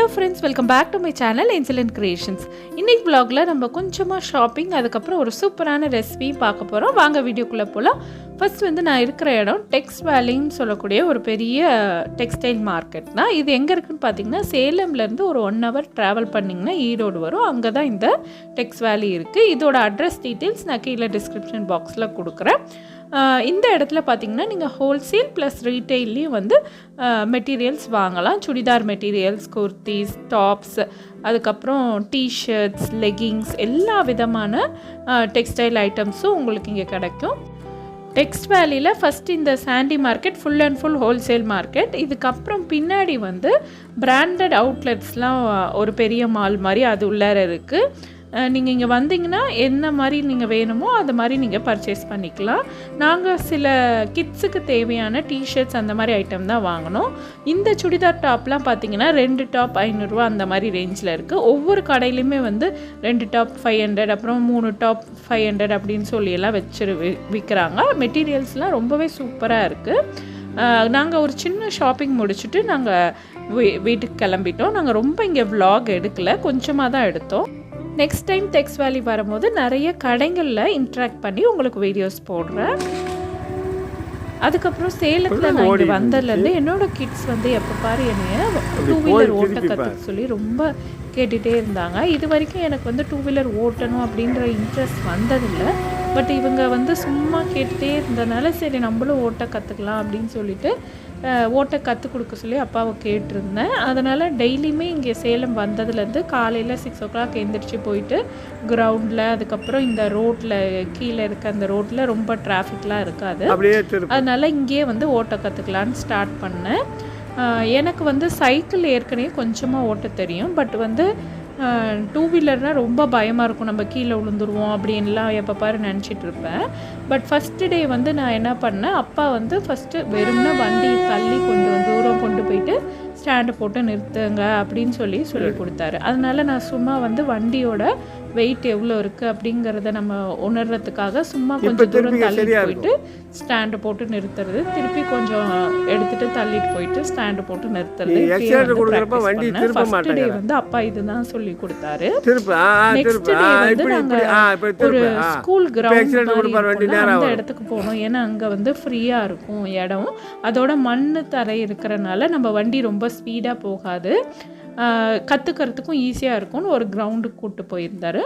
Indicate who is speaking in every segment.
Speaker 1: Hello friends, welcome back to my channel Excellent Creations. இன்னைக்கு vlogல நம்ம கொஞ்சமா ஷாப்பிங் அதுக்கு அப்புறம் ஒரு சூப்பரான ரெசிபி பார்க்க போறோம். வாங்க வீடியோக்குள்ள போலாம். ஃபர்ஸ்ட் வந்து நான் இருக்கிற இடம் டெக்ஸ்வேலின்னு சொல்லக்கூடிய ஒரு பெரிய டெக்ஸ்டைல் மார்க்கெட் தான். இது எங்க இருக்குன்னு பாத்தீங்கன்னா சேலம்ல இருந்து ஒரு 1 hour டிராவல் பண்ணீங்கன்னா ஈரோடு வரும். அங்க தான் இந்த டெக்ஸ்வேலி இருக்கு. இதோட அட்ரஸ் டீடைல்ஸ் நான் கீழ டிஸ்கிரிப்ஷன் பாக்ஸ்ல கொடுக்கிறேன். இந்த இடத்துல பார்த்தீங்கன்னா நீங்கள் ஹோல்சேல் ப்ளஸ் ரீட்டெயிலையும் வந்து மெட்டீரியல்ஸ் வாங்கலாம். சுடிதார் மெட்டீரியல்ஸ், குர்த்திஸ், டாப்ஸ், அதுக்கப்புறம் டிஷர்ட்ஸ், லெகிங்ஸ், எல்லா விதமான டெக்ஸ்டைல் ஐட்டம்ஸும் உங்களுக்கு இங்கே கிடைக்கும். டெக்ஸ்வேலியில் ஃபஸ்ட் இந்த சாண்டி market full and full wholesale market. இதுக்கப்புறம் பின்னாடி வந்து பிராண்டட் அவுட்லெட்ஸ்லாம் ஒரு பெரிய மால் மாதிரி அது உள்ளார இருக்குது. நீங்கள் இங்கே வந்தீங்கன்னா என்ன மாதிரி நீங்கள் வேணுமோ அது மாதிரி நீங்கள் பர்ச்சேஸ் பண்ணிக்கலாம். நாங்கள் சில கிட்ஸுக்கு தேவையான டிஷர்ட்ஸ் அந்த மாதிரி ஐட்டம் தான் வாங்கினோம். இந்த சுடிதார் டாப்லாம் பார்த்தீங்கன்னா 2 டாப் 500 ரூபா அந்த மாதிரி ரேஞ்சில் இருக்குது. ஒவ்வொரு கடையிலையுமே வந்து 2 டாப் 500, அப்புறம் 3 டாப் 500 அப்படின்னு சொல்லியெல்லாம் விற்கிறாங்க. மெட்டீரியல்ஸ்லாம் ரொம்பவே சூப்பராக இருக்குது. நாங்கள் ஒரு சின்ன ஷாப்பிங் முடிச்சுட்டு நாங்கள் வீட்டுக்கு கிளம்பிட்டோம். நாங்கள் ரொம்ப இங்கே vlog எடுக்கலை, கொஞ்சமாக தான் எடுத்தோம். நெக்ஸ்ட் டைம் டெக்ஸ்வேலி வரும்போது நிறைய கடைகளில் இன்ட்ராக்ட் பண்ணி உங்களுக்கு வீடியோஸ் போடுறேன். அதுக்கப்புறம் சேலத்தில் நான் இங்கே வந்ததுலேருந்து என்னோட கிட்ஸ் வந்து எப்போ பாரு என்னைய 2 வீலர் ஓட்ட கற்றுக்க சொல்லி ரொம்ப கேட்டுகிட்டே இருந்தாங்க. இது வரைக்கும் எனக்கு வந்து 2 வீலர் ஓட்டணும் அப்படின்ற இன்ட்ரெஸ்ட் வந்ததில்லை. பட் இவங்க வந்து சும்மா கேட்டுகிட்டே இருந்ததுனால சரி நம்மளும் ஓட்ட கற்றுக்கலாம் அப்படின்னு சொல்லிட்டு ஓட்ட கற்றுக் கொடுக்க சொல்லி அப்பாவை கேட்டிருந்தேன். அதனால் டெய்லியுமே இங்கே சேலம் வந்ததுலேருந்து காலையில் 6 o'clock எழுந்திரிச்சு போயிட்டு கிரவுண்டில், அதுக்கப்புறம் இந்த ரோட்டில் கீழே இருக்க அந்த ரோட்டில் ரொம்ப டிராஃபிக்லாம் இருக்காது, அதனால் இங்கேயே வந்து ஓட்ட கற்றுக்கலான்னு ஸ்டார்ட் பண்ணேன். எனக்கு வந்து சைக்கிள் ஏற்கனவே கொஞ்சமாக ஓட்ட தெரியும். பட் வந்து 2 வீலர்னால் ரொம்ப பயமாக இருக்கும், நம்ம கீழே விழுந்துருவோம் அப்படின்லாம் எப்போ பாரு நினச்சிட்டு இருப்பேன். பட் ஃபஸ்ட்டு டே வந்து நான் என்ன பண்ணேன், அப்பா வந்து ஃபஸ்ட்டு வெறும்னா வண்டி தள்ளி தூரம் கொண்டு போயிட்டு ஸ்டாண்டு போட்டு நிறுத்துங்க அப்படின்னு சொல்லி கொடுத்தாரு. அதனால நான் சும்மா வந்து வண்டியோட வெயிட் எவ்வளோ இருக்குது அப்படிங்கிறத நம்ம உணர்றதுக்காக சும்மா கொஞ்சம் தூரம் தள்ளி போயிட்டு ஸ்டாண்டு போட்டு நிறுத்துறது, திருப்பி கொஞ்சம் எடுத்துகிட்டு தள்ளிட்டு போயிட்டு ஸ்டாண்டு போட்டு நிறுத்துறது. ஃபர்ஸ்ட் டே வந்து அப்பா இதுதான் சொல்லி கொடுத்தாரு. நெக்ஸ்ட் டே வந்து நாங்கள் ஒரு ஸ்கூல் கிரவுண்ட் அந்த இடத்துக்கு போனோம். ஏன்னா அங்கே வந்து ஃப்ரீயாக இருக்கும் இடம், அதோட மண் தரை இருக்கிறனால நம்ம வண்டி ரொம்ப ஸ்பீடாக போகாது, கற்றுக்கிறதுக்கும் ஈஸியாக இருக்கும்னு ஒரு கிரவுண்டுக்கு கூப்பிட்டு போயிருந்தார்.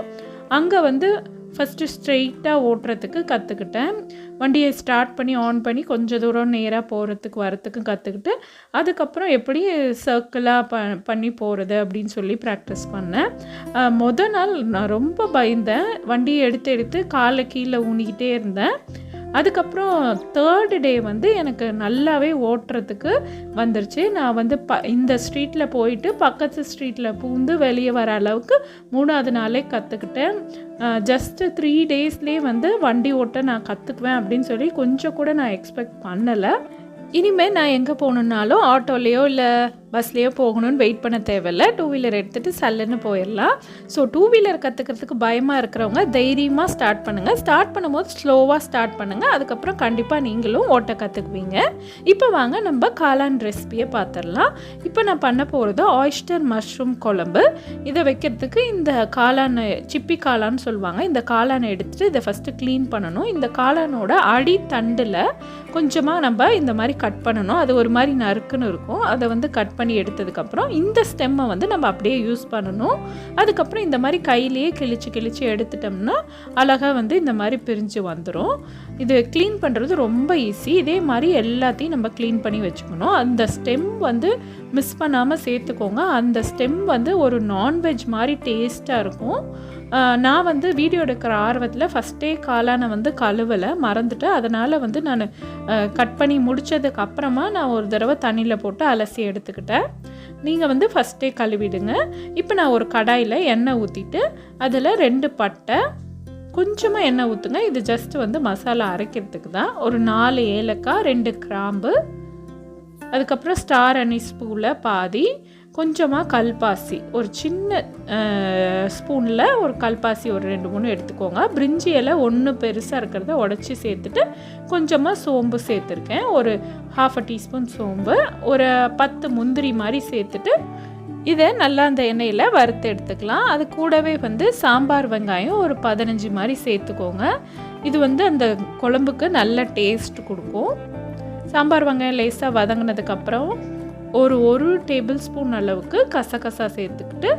Speaker 1: அங்கே வந்து ஃபஸ்ட்டு ஸ்ட்ரெயிட்டாக ஓட்டுறதுக்கு கற்றுக்கிட்டேன். வண்டியை ஸ்டார்ட் பண்ணி ஆன் பண்ணி கொஞ்சம் தூரம் நேராக போகிறதுக்கு வரத்துக்கும் கற்றுக்கிட்டு அதுக்கப்புறம் எப்படி சர்க்கிளாக பண்ணி போகிறது அப்படின்னு சொல்லி ப்ராக்டிஸ் பண்ணேன். மொதல் நாள் நான் ரொம்ப பயந்தேன், வண்டியை எடுத்து காலை கீழே ஊனிக்கிட்டே இருந்தேன். அதுக்கப்புறம் 3rd டே வந்து எனக்கு நல்லாவே ஓட்டுறதுக்கு வந்துருச்சு. நான் வந்து இந்த ஸ்ட்ரீட்டில் போயிட்டு பக்கத்து ஸ்ட்ரீட்டில் பூந்து வெளியே வர அளவுக்கு 3ஆவது நாளே கற்றுக்கிட்டேன். ஜஸ்ட் 3 டேஸ்லேயே வந்து வண்டி ஓட்ட நான் கற்றுக்குவேன் அப்படின்னு சொல்லி கொஞ்சம் கூட நான் எக்ஸ்பெக்ட் பண்ணலை. இனிமேல் நான் எங்கே போகணுன்னாலும் ஆட்டோலேயோ இல்லை பஸ்லேயோ போகணுன்னு வெயிட் பண்ண தேவையில்லை, 2 வீலர் எடுத்துகிட்டு சல்லுன்னு போயிடலாம். ஸோ 2 வீலர் கற்றுக்கிறதுக்கு பயமாக இருக்கிறவங்க தைரியமாக ஸ்டார்ட் பண்ணுங்கள். ஸ்டார்ட் பண்ணும்போது ஸ்லோவாக ஸ்டார்ட் பண்ணுங்கள், அதுக்கப்புறம் கண்டிப்பாக நீங்களும் ஓட்ட கற்றுக்குவீங்க. இப்போ வாங்க நம்ம காளான் ரெசிபியை பார்த்துடலாம். இப்போ நான் பண்ண போகிறது ஆயிஸ்டர் மஷ்ரூம் குழம்பு. இதை வைக்கிறதுக்கு இந்த காளான் சிப்பி காளான்னு சொல்லுவாங்க, இந்த காளானை எடுத்துகிட்டு இதை ஃபஸ்ட்டு க்ளீன் பண்ணணும். இந்த காளானோட அடி தண்டில் கொஞ்சமாக நம்ம இந்த மாதிரி கட் பண்ணணும். அது ஒரு மாதிரி நறுக்குன்னு இருக்கும், அதை வந்து கட் பண்ணி எடுத்ததுக்கப்புறம் இந்த ஸ்டெம்மை வந்து நம்ம அப்படியே யூஸ் பண்ணணும். அதுக்கப்புறம் இந்த மாதிரி கையிலேயே கிழிச்சு எடுத்துட்டோம்னா அழகாக வந்து இந்த மாதிரி பிரிஞ்சு வந்துடும். இது க்ளீன் பண்ணுறது ரொம்ப ஈஸி. இதே மாதிரி எல்லாத்தையும் நம்ம க்ளீன் பண்ணி வச்சுக்கணும். அந்த ஸ்டெம் வந்து மிஸ் பண்ணாமல் சேர்த்துக்கோங்க. அந்த ஸ்டெம் வந்து ஒரு நான்வெஜ் மாதிரி டேஸ்ட்டாக இருக்கும். நான் வந்து வீடியோ எடுக்கிற ஆர்வத்தில் ஃபஸ்ட்டே காளானை வந்து கழுவலை, மறந்துட்டேன். அதனால் வந்து நான் கட் பண்ணி முடித்ததுக்கு அப்புறமா நான் ஒரு தடவை தண்ணியில் போட்டு அலசி எடுத்துக்கிட்டேன். நீங்கள் வந்து ஃபஸ்ட்டே கழுவிடுங்க. இப்போ நான் ஒரு கடாயில் எண்ணெய் ஊற்றிட்டு அதில் 2 பட்டை, கொஞ்சமாக எண்ணெய் ஊற்றுங்க. இது ஜஸ்ட் வந்து மசாலா அரைக்கிறதுக்கு தான். ஒரு 4 ஏலக்காய், 2 கிராம்பு, அதுக்கப்புறம் ஸ்டார் அனீஸ் பூவில் பாதி, கொஞ்சமாக கல்பாசி, ஒரு சின்ன ஸ்பூனில் ஒரு கல்பாசி ஒரு 2-3 எடுத்துக்கோங்க. பிரிஞ்சி இலை 1 பெருசாக இருக்கிறத உடச்சி சேர்த்துட்டு கொஞ்சமாக சோம்பு சேர்த்துருக்கேன், ஒரு 1/2 டீஸ்பூன் சோம்பு, ஒரு 10 முந்திரி மாதிரி சேர்த்துட்டு இதை நல்லா அந்த எண்ணெயில் வறுத்து எடுத்துக்கலாம். அது கூடவே வந்து சாம்பார் வெங்காயம் ஒரு 15 மாதிரி சேர்த்துக்கோங்க. இது வந்து அந்த குழம்புக்கு நல்ல டேஸ்ட் கொடுக்கும். சாம்பார் வெங்காயம் லேசாக வதங்கினதுக்கப்புறம் ஒரு டேபிள் ஸ்பூன் அளவுக்கு கசகசா சேர்த்துக்கிட்டு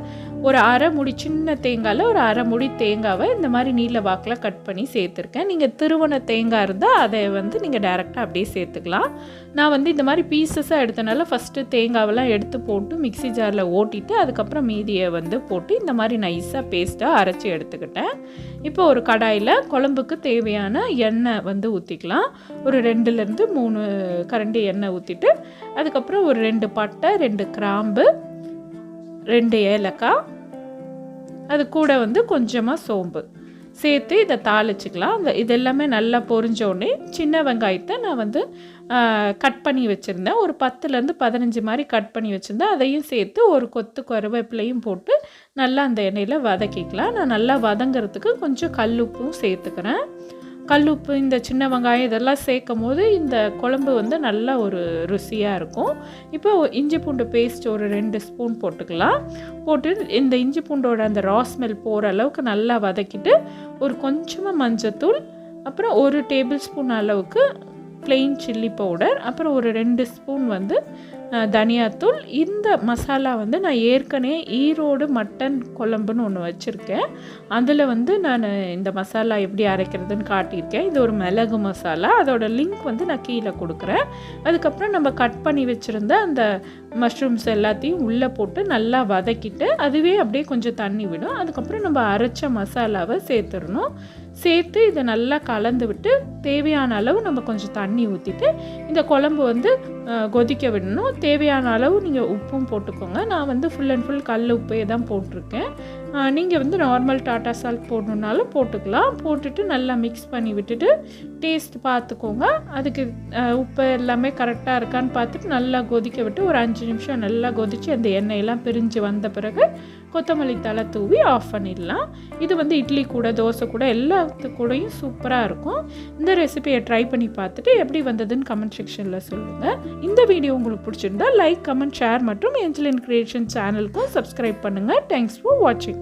Speaker 1: ஒரு அரை முடி சின்ன தேங்காயில் ஒரு அரை முடி தேங்காவை இந்த மாதிரி நீல வாக்கில் கட் பண்ணி சேர்த்துருக்கேன். நீங்கள் திருவண்ண தேங்காய் இருந்தால் அதை வந்து நீங்கள் டைரெக்டாக அப்படியே சேர்த்துக்கலாம். நான் வந்து இந்த மாதிரி பீசஸாக எடுத்தனால ஃபஸ்ட்டு தேங்காவெல்லாம் எடுத்து போட்டு மிக்ஸி ஜாரில் ஓட்டிட்டு அதுக்கப்புறம் மீதியை வந்து போட்டு இந்த மாதிரி நைஸாக பேஸ்ட்டாக அரைச்சி எடுத்துக்கிட்டேன். இப்போ ஒரு கடாயில் குழம்புக்கு தேவையான எண்ணெய் வந்து ஊற்றிக்கலாம். ஒரு 2லேருந்து 3 கரண்டி எண்ணெய் ஊற்றிட்டு அதுக்கப்புறம் ஒரு 2 பட்டை 2 கிராம்பு 2 ஏலக்காய் அது கூட வந்து கொஞ்சமாக சோம்பு சேர்த்து இதை தாளிச்சிக்கலாம். இது எல்லாமே நல்லா பொரிஞ்சோடனே சின்ன வெங்காயத்தை நான் வந்து கட் பண்ணி வச்சுருந்தேன். ஒரு 10லேருந்து 15 மாதிரி கட் பண்ணி வச்சுருந்தேன். அதையும் சேர்த்து ஒரு கொத்து கருவேப்பிலையும் போட்டு நல்லா அந்த எண்ணெயில் வதக்கிக்கலாம். நான் நல்லா வதங்கிறதுக்கு கொஞ்சம் கல்லுப்பும் சேர்த்துக்கிறேன். கல்லுப்பு இந்த சின்ன வெங்காயம் இதெல்லாம் சேர்க்கும் போது இந்த குழம்பு வந்து நல்லா ஒரு ருசியாக இருக்கும். இப்போ இஞ்சி பூண்டு பேஸ்ட் ஒரு 2 ஸ்பூன் போட்டுக்கலாம். போட்டு இந்த இஞ்சி பூண்டோட அந்த ரா ஸ்மெல் போகிற அளவுக்கு நல்லா வதக்கிட்டு ஒரு கொஞ்சமாக மஞ்சத்தூள், அப்புறம் ஒரு டேபிள் ஸ்பூன் அளவுக்கு ப்ளெயின் சில்லி பவுடர், அப்புறம் ஒரு 2 ஸ்பூன் வந்து தனியாத்தூள். இந்த மசாலா வந்து நான் ஏற்கனவே ஈரோடு மட்டன் குழம்புன்னு ஒன்று வச்சுருக்கேன். அதில் வந்து நான் இந்த மசாலா எப்படி அரைக்கிறதுன்னு காட்டியிருக்கேன். இது ஒரு மிளகு மசாலா. அதோட லிங்க் வந்து நான் கீழே கொடுக்குறேன். அதுக்கப்புறம் நம்ம கட் பண்ணி வச்சுருந்த அந்த மஷ்ரூம்ஸ் எல்லாத்தையும் உள்ளே போட்டு நல்லா வதக்கிட்டு அதுவே அப்படியே கொஞ்சம் தண்ணி விடும். அதுக்கப்புறம் நம்ம அரைச்ச மசாலாவை சேர்த்துடணும். சேர்த்து இதை நல்லா கலந்து விட்டு தேவையான அளவு நம்ம கொஞ்சம் தண்ணி ஊற்றிட்டு இந்த குழம்பு வந்து கொதிக்க விடணும். தேவையான அளவு நீங்கள் உப்பும் போட்டுக்கோங்க. நான் வந்து ஃபுல் அண்ட் ஃபுல் கல் உப்பே தான் போட்டிருக்கேன். நீங்கள் வந்து நார்மல் டாட்டா சால்ட் போடணுன்னாலும் போட்டுக்கலாம். போட்டுட்டு நல்லா மிக்ஸ் பண்ணி விட்டுட்டு டேஸ்ட் பார்த்துக்கோங்க. அதுக்கு உப்பு எல்லாமே கரெக்டாக இருக்கான்னு பார்த்துட்டு நல்லா கொதிக்க விட்டு ஒரு 5 நிமிஷம் நல்லா கொதித்து அந்த எண்ணெயெல்லாம் பிரிஞ்சு வந்த பிறகு கொத்தமல்லி தழை தூவி ஆஃப் பண்ணிடலாம். இது வந்து இட்லி கூட தோசை கூட எல்லாத்து கூடயும் சூப்பராக இருக்கும். இந்த ரெசிபியை ட்ரை பண்ணி பார்த்துட்டு எப்படி வந்ததுன்னு கமெண்ட் செக்ஷனில் சொல்லுங்கள். இந்த வீடியோ உங்களுக்கு பிடிச்சிருந்தா லைக், கமெண்ட், ஷேர் மற்றும் ஏஞ்சலின் கிரியேஷன் சேனலுக்கும் சப்ஸ்கிரைப் பண்ணுங்கள். தேங்க்ஸ் ஃபார் வாட்சிங்.